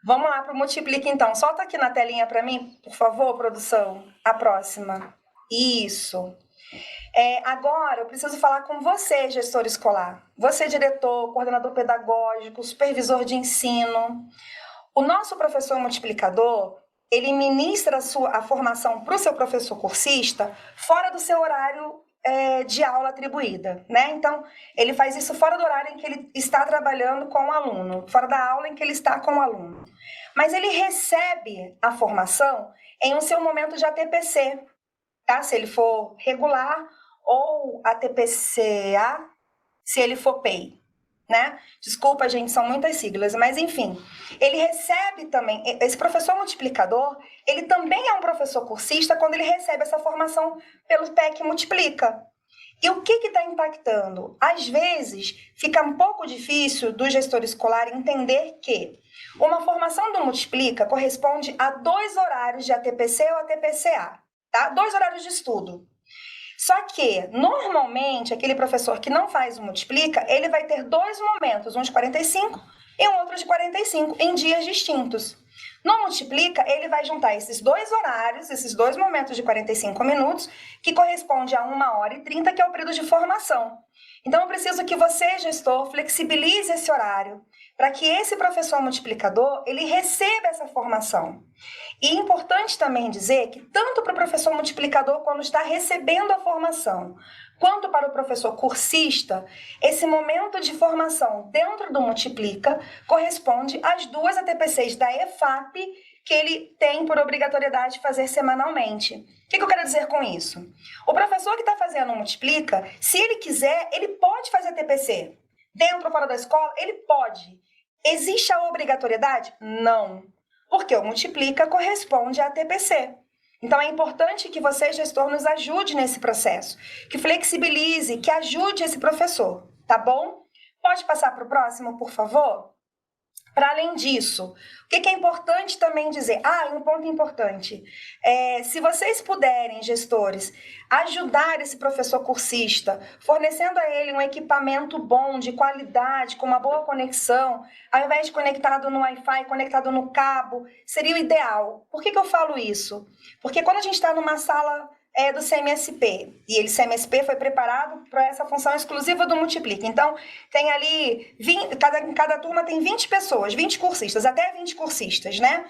Vamos lá para o Multiplica, então. Solta aqui na telinha para mim, por favor, produção. A próxima. Isso. Agora, eu preciso falar com você, gestor escolar. Você, diretor, coordenador pedagógico, supervisor de ensino. O nosso professor multiplicador, ele ministra a formação para o seu professor cursista fora do seu horário de aula atribuída, né? Então, ele faz isso fora do horário em que ele está trabalhando com o aluno, fora da aula em que ele está com o aluno. Mas ele recebe a formação em um seu momento de ATPC, tá? Se ele for regular, ou ATPCA, se ele for PEI, né? Desculpa, gente, são muitas siglas, mas enfim. Ele recebe também, esse professor multiplicador, ele também é um professor cursista quando ele recebe essa formação pelo PEC Multiplica. E o que está impactando? Às vezes, fica um pouco difícil do gestor escolar entender que uma formação do Multiplica corresponde a 2 horários de ATPC ou ATPCA, tá? 2 horários de estudo. Só que, normalmente, aquele professor que não faz o Multiplica, ele vai ter 2 momentos, um de 45 e um outro de 45, em dias distintos. No Multiplica, ele vai juntar esses 2 horários, esses 2 momentos de 45 minutos, que corresponde a 1h30, que é o período de formação. Então, eu preciso que você, gestor, flexibilize esse horário, para que esse professor multiplicador, ele receba essa formação. E é importante também dizer que tanto para o professor multiplicador, quando está recebendo a formação, quanto para o professor cursista, esse momento de formação dentro do Multiplica corresponde às 2 ATPCs da EFAP que ele tem por obrigatoriedade fazer semanalmente. O que eu quero dizer com isso? O professor que está fazendo o Multiplica, se ele quiser, ele pode fazer TPC. Dentro ou fora da escola, ele pode. Existe a obrigatoriedade? Não. Porque o Multiplica corresponde à TPC. Então, é importante que você, gestor, nos ajude nesse processo, que flexibilize, que ajude esse professor, tá bom? Pode passar para o próximo, por favor? Para além disso, o que é importante também dizer? Um ponto importante. Se vocês puderem, gestores, ajudar esse professor cursista, fornecendo a ele um equipamento bom, de qualidade, com uma boa conexão, ao invés de conectado no Wi-Fi, conectado no cabo, seria o ideal. Por que eu falo isso? Porque quando a gente está numa sala do CMSP, e ele, CMSP, foi preparado para essa função exclusiva do Multiplica. Então, tem ali, cada turma tem 20 pessoas, 20 cursistas, até 20 cursistas, né?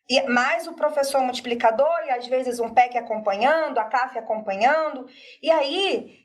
E mais o professor multiplicador, e às vezes um PEC acompanhando, a CAF acompanhando, e aí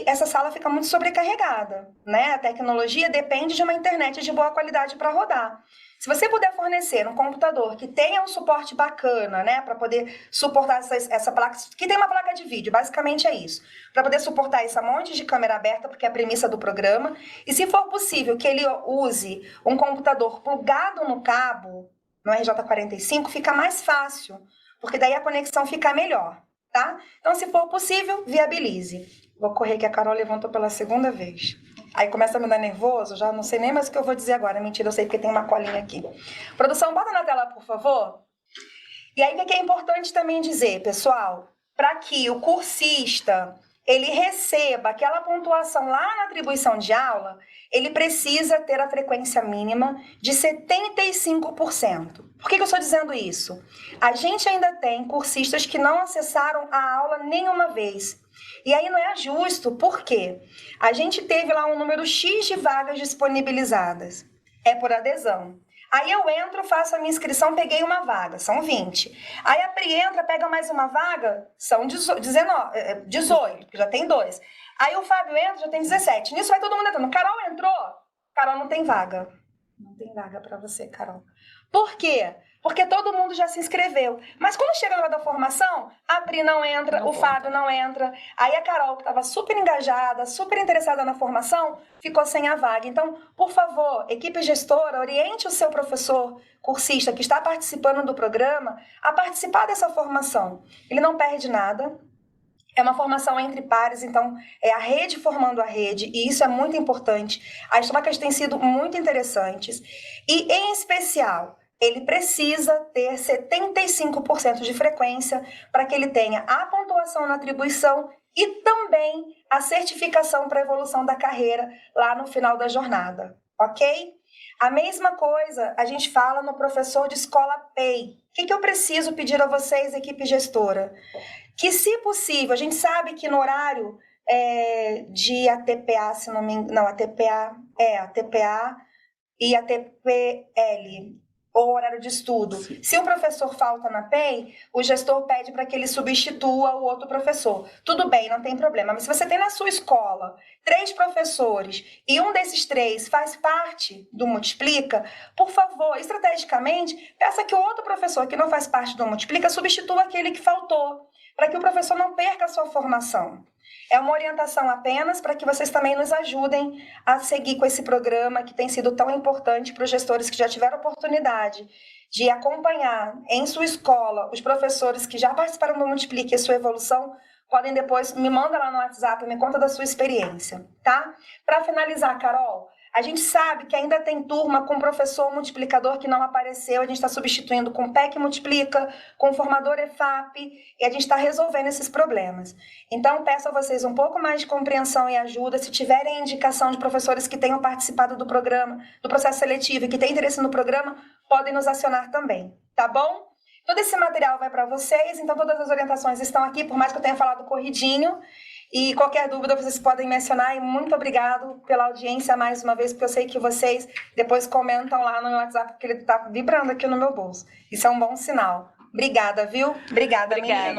essa sala fica muito sobrecarregada, né? A tecnologia depende de uma internet de boa qualidade para rodar. Se você puder fornecer um computador que tenha um suporte bacana, né, para poder suportar essa placa, que tem uma placa de vídeo, basicamente é isso, para poder suportar esse monte de câmera aberta, porque é a premissa do programa, e se for possível que ele use um computador plugado no cabo, no RJ45, fica mais fácil, porque daí a conexão fica melhor, tá? Então, se for possível, viabilize. Vou correr que a Carol levantou pela segunda vez. Aí começa a me dar nervoso, já não sei nem mais o que eu vou dizer agora. Mentira, eu sei porque tem uma colinha aqui. Produção, bota na tela, por favor. E aí, o que é importante também dizer, pessoal? Para que o cursista ele receba aquela pontuação lá na atribuição de aula, ele precisa ter a frequência mínima de 75%. Por que eu estou dizendo isso? A gente ainda tem cursistas que não acessaram a aula nenhuma vez. E aí não é justo, por quê? A gente teve lá um número X de vagas disponibilizadas. É por adesão. Aí eu entro, faço a minha inscrição, peguei uma vaga, são 20. Aí a Pri entra, pega mais uma vaga, são 18, já tem 2. Aí o Fábio entra, já tem 17. Nisso vai todo mundo entrando. Carol entrou? Carol, não tem vaga. Não tem vaga para você, Carol. Por quê? Porque todo mundo já se inscreveu. Mas quando chega na hora da formação, a Pri não entra, o Fábio não entra. Aí a Carol, que estava super engajada, super interessada na formação, ficou sem a vaga. Então, por favor, equipe gestora, oriente o seu professor cursista que está participando do programa a participar dessa formação. Ele não perde nada. É uma formação entre pares, então é a rede formando a rede, e isso é muito importante. As trocas têm sido muito interessantes. E, em especial, ele precisa ter 75% de frequência para que ele tenha a pontuação na atribuição e também a certificação para a evolução da carreira lá no final da jornada, ok? A mesma coisa a gente fala no professor de escola PEI. O que eu preciso pedir a vocês, equipe gestora? Que, se possível, a gente sabe que no horário de ATPA, se não me engano, não, ATPA e ATPL, ou horário de estudo. Sim. Se o professor falta na PEI, o gestor pede para que ele substitua o outro professor. Tudo bem, não tem problema. Mas se você tem na sua escola 3 professores e um desses 3 faz parte do Multiplica, por favor, estrategicamente, peça que o outro professor que não faz parte do Multiplica substitua aquele que faltou, para que o professor não perca a sua formação. É uma orientação apenas para que vocês também nos ajudem a seguir com esse programa que tem sido tão importante para os gestores que já tiveram oportunidade de acompanhar em sua escola os professores que já participaram do Multiplique e a sua evolução. Podem depois, me manda lá no WhatsApp, me conta da sua experiência, tá? Para finalizar, Carol, a gente sabe que ainda tem turma com professor multiplicador que não apareceu, a gente está substituindo com PEC Multiplica, com formador EFAP, e a gente está resolvendo esses problemas. Então, peço a vocês um pouco mais de compreensão e ajuda. Se tiverem indicação de professores que tenham participado do programa, do processo seletivo e que têm interesse no programa, podem nos acionar também, tá bom? Todo esse material vai para vocês, então todas as orientações estão aqui, por mais que eu tenha falado corridinho. E qualquer dúvida vocês podem mencionar. E muito obrigado pela audiência mais uma vez, porque eu sei que vocês depois comentam lá no meu WhatsApp, porque ele está vibrando aqui no meu bolso. Isso é um bom sinal. Obrigada, viu? Obrigada, menina.